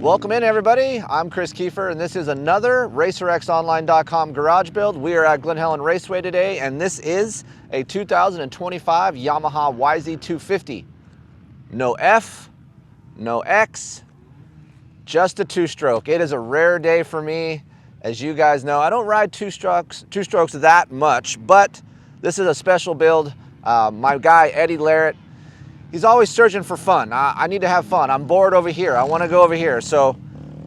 Welcome in, everybody. I'm Chris Kiefer, and this is another RacerXOnline.com garage build. We are at Glen Helen Raceway today, and this is a 2025 Yamaha YZ250. No F, no X, just a two-stroke. It is a rare day for me. As you guys know, I don't ride two strokes that much, but this is a special build. My guy, Eddie Laret, he's always searching for fun. I need to have fun. I'm bored over here. I want to go over here. So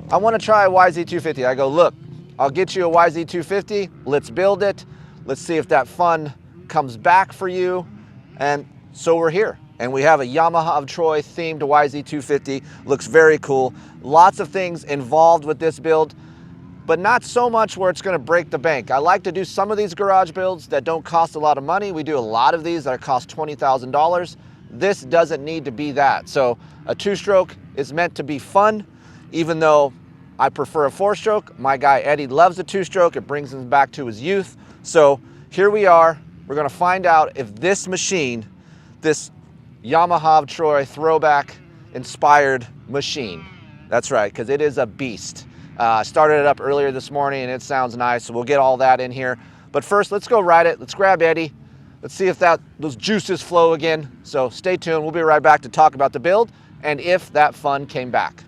I want to try a YZ250. I go, look, I'll get you a YZ250. Let's build it. Let's see if that fun comes back for you. And so we're here. And we have a Yamaha of Troy themed YZ250. Looks very cool. Lots of things involved with this build, but not so much where it's going to break the bank. I like to do some of these garage builds that don't cost a lot of money. We do a lot of these that cost $20,000. This doesn't need to be that. So a two-stroke is meant to be fun, even though I prefer a four-stroke. My guy Eddie loves a two-stroke. It brings him back to his youth. So here we are. We're going to find out if this machine, this Yamaha of Troy throwback inspired machine, that's right, because it is a beast. Started it up earlier this morning and it sounds nice, so we'll get all that in here. But first, let's go ride it. Let's grab Eddie. Let's see if those juices flow again. So stay tuned. We'll be right back to talk about the build and if that fun came back.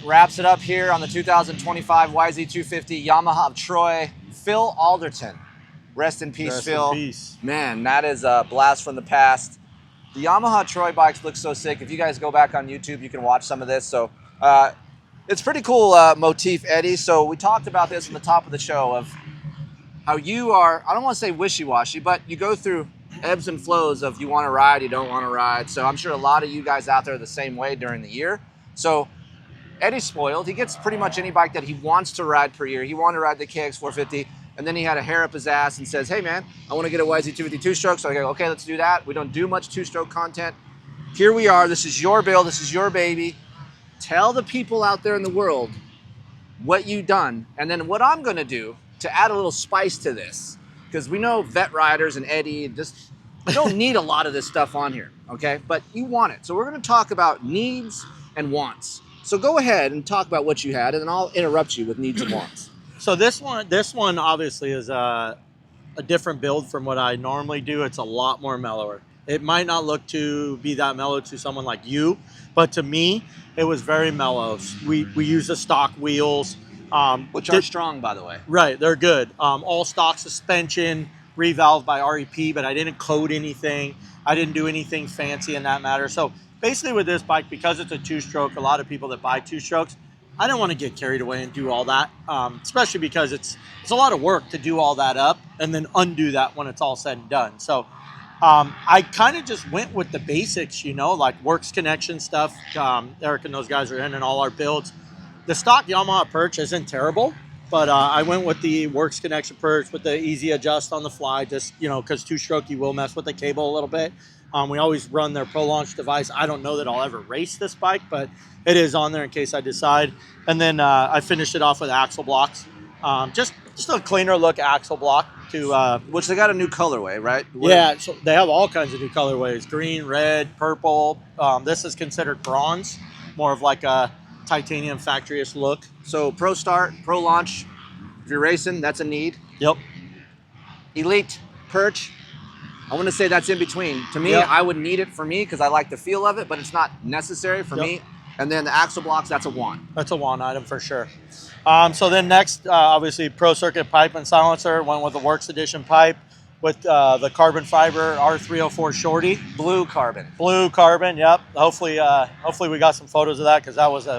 Wraps it up here on the 2025 YZ250 Yamaha of Troy. Phil Alderton. Rest in peace, Phil. In peace. Man, that is a blast from the past. The Yamaha Troy bikes look so sick. If you guys go back on YouTube, you can watch some of this. So it's pretty cool motif, Eddie. So we talked about this in the top of the show of how you are, I don't want to say wishy-washy, but you go through ebbs and flows of you want to ride, you don't want to ride. So I'm sure a lot of you guys out there are the same way during the year. So Eddie's spoiled. He gets pretty much any bike that he wants to ride per year. He wanted to ride the KX450, and then he had a hair up his ass and says, hey man, I want to get a YZ250 two-stroke. So I go, okay, let's do that. We don't do much two-stroke content. Here we are. This is your build. This is your baby. Tell the people out there in the world what you've done, and then what I'm going to do to add a little spice to this, because we know vet riders and Eddie just don't need a lot of this stuff on here, okay? But you want it. So we're going to talk about needs and wants. So go ahead and talk about what you had, and then I'll interrupt you with needs and wants. So this one obviously is a different build from what I normally do. It's a lot more mellower. It might not look to be that mellow to someone like you, but to me, it was very mellow. We use the stock wheels. Which are strong, by the way. Right, they're good. All stock suspension, revalved by REP, but I didn't coat anything. I didn't do anything fancy in that matter. So basically with this bike, because it's a two-stroke, a lot of people that buy two-strokes, I didn't want to get carried away and do all that, especially because it's a lot of work to do all that up and then undo that when it's all said and done. So I kind of just went with the basics, you know, like works connection stuff. Eric and those guys are in all our builds. The stock Yamaha perch isn't terrible, but I went with the works connection perch with the easy adjust on the fly, just, you know, because two-stroke, you will mess with the cable a little bit. We always run their Pro Launch device. I don't know that I'll ever race this bike, but it is on there in case I decide. And then I finished it off with axle blocks. Just a cleaner look axle block. Which they got a new colorway, right? Yeah, so they have all kinds of new colorways. Green, red, purple. This is considered bronze. More of like a titanium factory-ish look. So Pro Start, Pro Launch, if you're racing, that's a need. Yep. Elite, perch, I want to say that's in between. To me, I would need it for me because I like the feel of it, but it's not necessary for me. And then the axle blocks, that's a want. That's a want item for sure. So then next, obviously Pro Circuit pipe and silencer. Went with the Works Edition pipe with the carbon fiber R304 Shorty. Blue carbon. Blue carbon, yep. Hopefully we got some photos of that because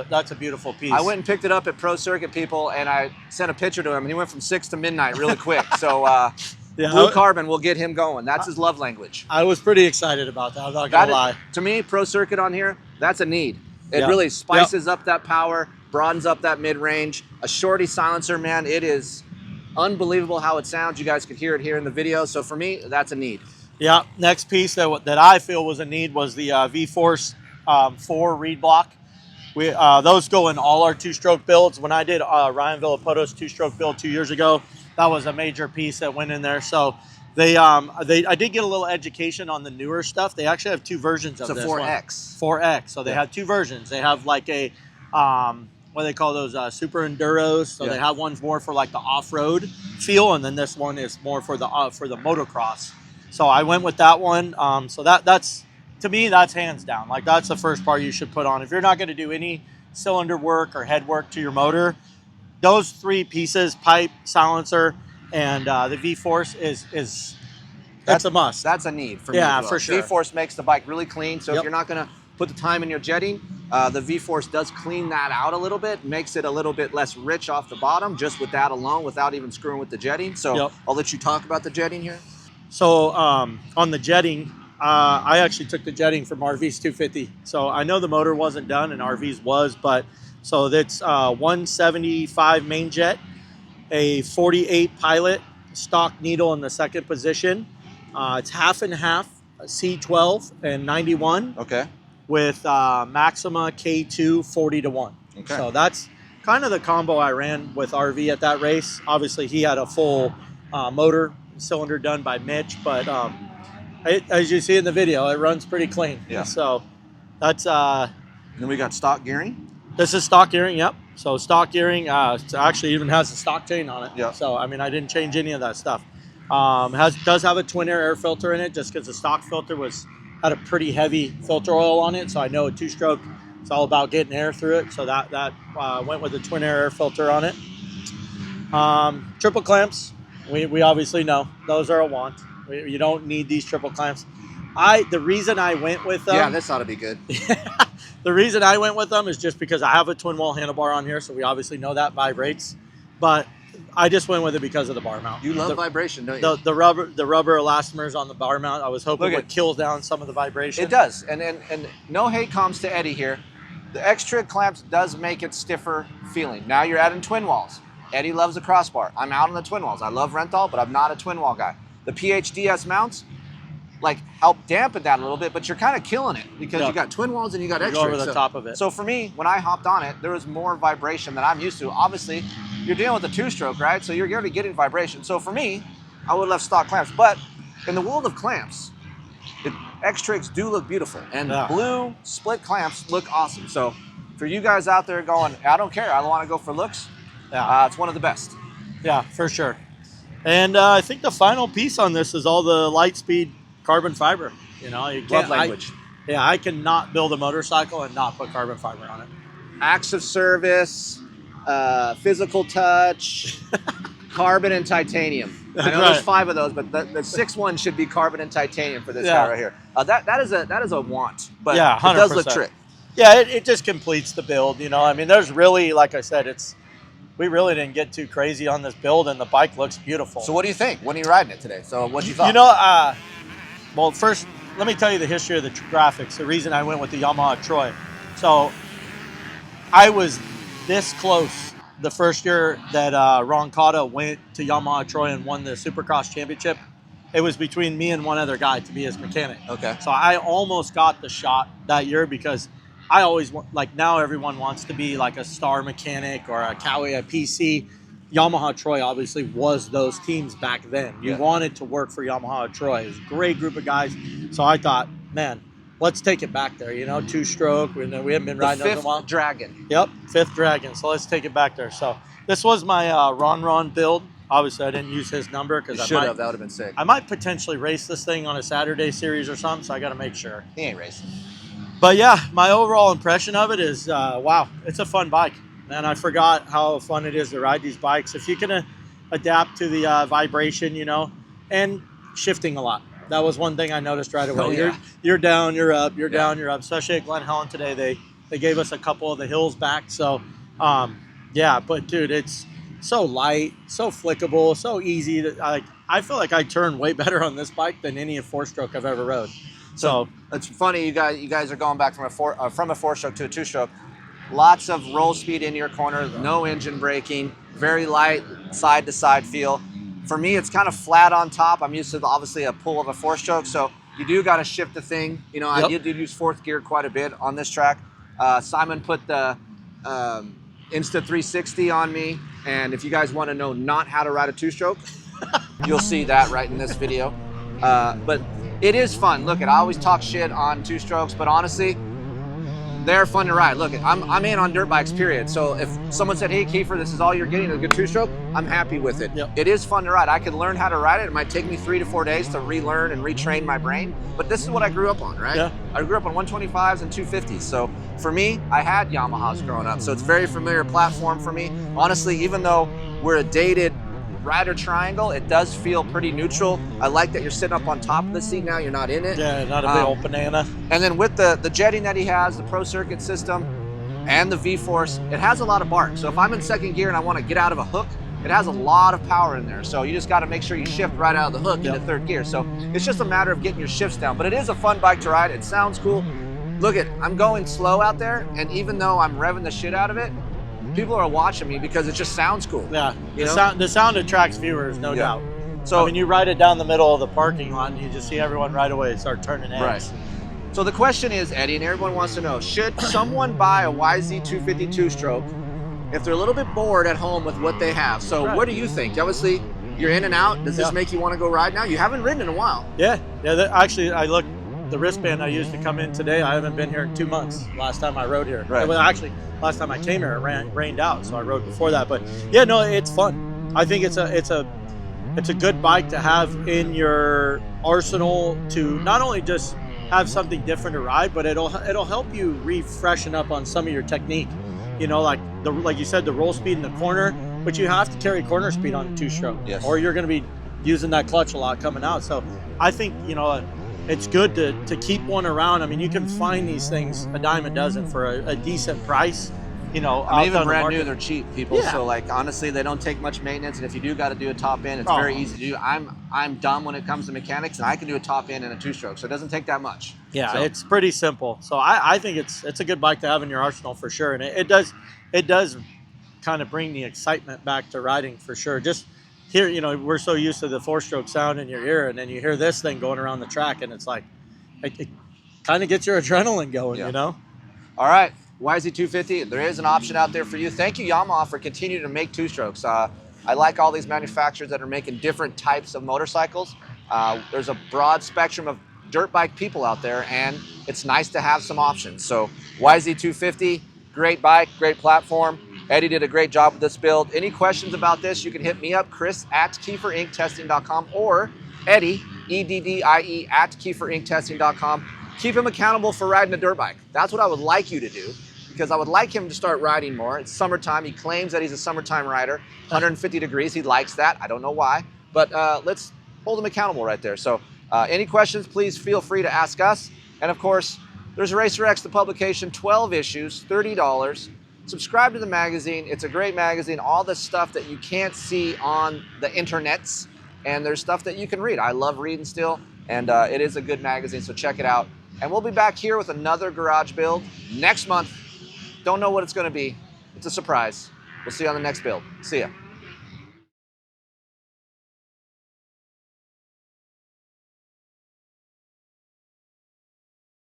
that's a beautiful piece. I went and picked it up at Pro Circuit, people, and I sent a picture to him, and he went from 6 to midnight really quick. So yeah, blue carbon will get him going. That's his love language. I was pretty excited about that. I'm not gonna lie. To me, Pro Circuit on here, that's a need. It Yep. really spices up that power, broadens up that mid-range. A Shorty silencer, man, it is unbelievable how it sounds. You guys could hear it here in the video. So for me, that's a need. Yeah. Next piece that I feel was a need was the V-Force 4 reed block. Those go in all our two-stroke builds. When I did Ryan Villapoto's two-stroke build 2 years ago, that was a major piece that went in there. So I did get a little education on the newer stuff. They actually have two versions of this. 4X. 4X. So they have two versions. They have like a what do they call those? Super Enduros. So they have ones more for like the off-road feel, and then this one is more for the motocross. So I went with that one. So that's, to me, that's hands down. Like that's the first part you should put on. If you're not going to do any cylinder work or head work to your motor, those three pieces, pipe, silencer, and the V-Force that's a must. That's a need for me. Yeah, as well. for sure. V-Force makes the bike really clean. So if you're not going to put the time in your jetting, the V-Force does clean that out a little bit, makes it a little bit less rich off the bottom, just with that alone, without even screwing with the jetting. So I'll let you talk about the jetting here. So on the jetting, I actually took the jetting from RV's 250. So I know the motor wasn't done and RV's was, but so that's 175 main jet, a 48 pilot, stock needle in the second position. It's half and half, C12 and 91. Okay. With Maxima K2 40-1. Okay. So that's kind of the combo I ran with RV at that race. Obviously, he had a full motor cylinder done by Mitch, but as you see in the video, it runs pretty clean. Yeah. So that's. Then we got stock gearing. This is stock gearing. Yep. So stock gearing. It actually even has a stock chain on it. Yeah. So I mean, I didn't change any of that stuff. Does have a twin air filter in it, just because the stock filter had a pretty heavy filter oil on it. So I know a two-stroke, it's all about getting air through it. So that went with the twin air filter on it. Triple clamps, we obviously know those are a want. You don't need these triple clamps. The reason I went with them. Yeah, this ought to be good. The reason I went with them is just because I have a twin wall handlebar on here, so we obviously know that vibrates. But I just went with it because of the bar mount. You love vibration, don't you? The rubber elastomers on the bar mount, I was hoping would kill down some of the vibration. It does, and no hate comes to Eddie here. The X-Trig clamps does make it stiffer feeling. Now you're adding twin walls. Eddie loves the crossbar. I'm out on the twin walls. I love Renthal, but I'm not a twin wall guy. The PHDS mounts like help dampen that a little bit, but you're kind of killing it because you got twin walls and you got X-Trig. Over the top of it. So for me, when I hopped on it, there was more vibration than I'm used to. Obviously, you're dealing with a two-stroke, right? So you're going to be getting vibration. So for me, I would have left stock clamps. But in the world of clamps, X-Trigs do look beautiful. And blue split clamps look awesome. So for you guys out there going, I don't care, I don't want to go for looks, it's one of the best. Yeah, for sure. And I think the final piece on this is all the Lightspeed carbon fiber. You know, you can't, love language. I cannot build a motorcycle and not put carbon fiber on it. Acts of service, physical touch, carbon and titanium. I know there's 5 of those, but the 6th one should be carbon and titanium for this guy right here. That is a want, but it does look trick. Yeah, it just completes the build. You know, I mean, there's really, like I said, we really didn't get too crazy on this build, and the bike looks beautiful. So what do you think? When are you riding it today? So what you thought? You know, well, first, let me tell you the history of the graphics, the reason I went with the Yamaha of Troy. So I was this close the first year that Ron Cotta went to Yamaha of Troy and won the Supercross championship. It was between me and one other guy to be his mechanic. Okay. So I almost got the shot that year because I always want, like now everyone wants to be like a star mechanic or a Cowie, a PC. Yamaha Troy obviously was those teams back then. You wanted to work for Yamaha Troy. It was a great group of guys. So I thought, man, let's take it back there. You know, two-stroke. We haven't been riding those in a while. 5th Dragon. Yep, 5th Dragon. So let's take it back there. So this was my Ron build. Obviously, I didn't use his number because I should have. That would have been sick. I might potentially race this thing on a Saturday series or something. So I got to make sure. He ain't racing. But yeah, my overall impression of it is, wow, it's a fun bike. Man, I forgot how fun it is to ride these bikes. If you can adapt to the vibration, you know, and shifting a lot. That was one thing I noticed right away. Oh, yeah. You're down, you're up, you're down, you're up. Especially at Glen Helen today, they gave us a couple of the hills back. So, yeah, but dude, it's so light, so flickable, so easy. I feel like I turn way better on this bike than any 4-stroke I've ever rode. So it's funny, you guys are going back from a 4-stroke to a 2-stroke. Lots of roll speed in your corner, no engine braking, very light side-to-side feel. For me, it's kind of flat on top. I'm used to obviously a pull of a 4-stroke, so you do got to shift the thing. You know, I did use 4th gear quite a bit on this track. Simon put the Insta360 on me, and if you guys want to know not how to ride a 2-stroke, you'll see that right in this video. But it is fun. Look, I always talk shit on 2-strokes, but honestly, they're fun to ride. Look, I'm in on dirt bikes, period. So if someone said, hey, Kiefer, this is all you're getting, a good 2-stroke, I'm happy with it. Yep. It is fun to ride. I could learn how to ride it. It might take me 3 to 4 days to relearn and retrain my brain, but this is what I grew up on, right? Yeah. I grew up on 125s and 250s. So for me, I had Yamahas growing up. So it's a very familiar platform for me. Honestly, even though we're a dated rider triangle, it does feel pretty neutral. I like that you're sitting up on top of the seat now, you're not in it. yeah, not a big old banana. And then with the jetting that he has, the Pro Circuit system, and the V-Force, it has a lot of bark. So if I'm in 2nd gear and I want to get out of a hook, it has a lot of power in there. So you just got to make sure you shift right out of the hook into 3rd gear. So it's just a matter of getting your shifts down. But it is a fun bike to ride. It sounds cool. Look I'm going slow out there, and even though I'm revving the shit out of it, people are watching me because it just sounds cool. Yeah, You the sound attracts viewers, no doubt. So I mean, you ride it down the middle of the parking lot, and you just see everyone right away start turning heads. Right. So the question is, Eddie, and everyone wants to know, should someone buy a YZ250 2-stroke if they're a little bit bored at home with what they have? So what do you think? Obviously, you're in and out. Does this make you want to go ride now? You haven't ridden in a while. Yeah. Actually, I looked. The wristband I used to come in today, I haven't been here in 2 months. Last time I rode here. Right. Well, actually, last time I came here, it rained out, so I rode before that. But yeah, no, it's fun. I think it's a good bike to have in your arsenal to not only just have something different to ride, but it'll help you refreshen up on some of your technique. You know, like you said, the roll speed in the corner, but you have to carry corner speed on a 2-stroke, or you're going to be using that clutch a lot coming out. So I think, you know, it's good to keep one around. I mean, you can find these things a dime a dozen for a decent price. You know, I mean, even brand new, they're cheap, people. Yeah. So like, honestly, they don't take much maintenance. And if you do got to do a top end, it's very easy to do. I'm dumb when it comes to mechanics, and I can do a top end in a 2-stroke, so it doesn't take that much. Yeah, so it's pretty simple. So I think it's a good bike to have in your arsenal for sure. And it does kind of bring the excitement back to riding for sure. Just here, you know, we're so used to the 4-stroke sound in your ear, and then you hear this thing going around the track, and it's like, it kind of gets your adrenaline going, you know? All right, YZ250, there is an option out there for you. Thank you, Yamaha, for continuing to make 2-strokes. I like all these manufacturers that are making different types of motorcycles. There's a broad spectrum of dirt bike people out there, and it's nice to have some options. So YZ250, great bike, great platform. Eddie did a great job with this build. Any questions about this, you can hit me up, Chris at KieferInkTesting.com, or Eddie, EDDIE, at KieferInkTesting.com. Keep him accountable for riding a dirt bike. That's what I would like you to do, because I would like him to start riding more. It's summertime. He claims that he's a summertime rider. 150 degrees, he likes that. I don't know why, but let's hold him accountable right there. So any questions, please feel free to ask us. And of course, there's Racer X, the publication, 12 issues, $30. Subscribe to the magazine. It's a great magazine. All the stuff that you can't see on the internets, and there's stuff that you can read. I love reading still, and it is a good magazine, so check it out. And we'll be back here with another garage build next month. Don't know what it's going to be. It's a surprise. We'll see you on the next build. See ya.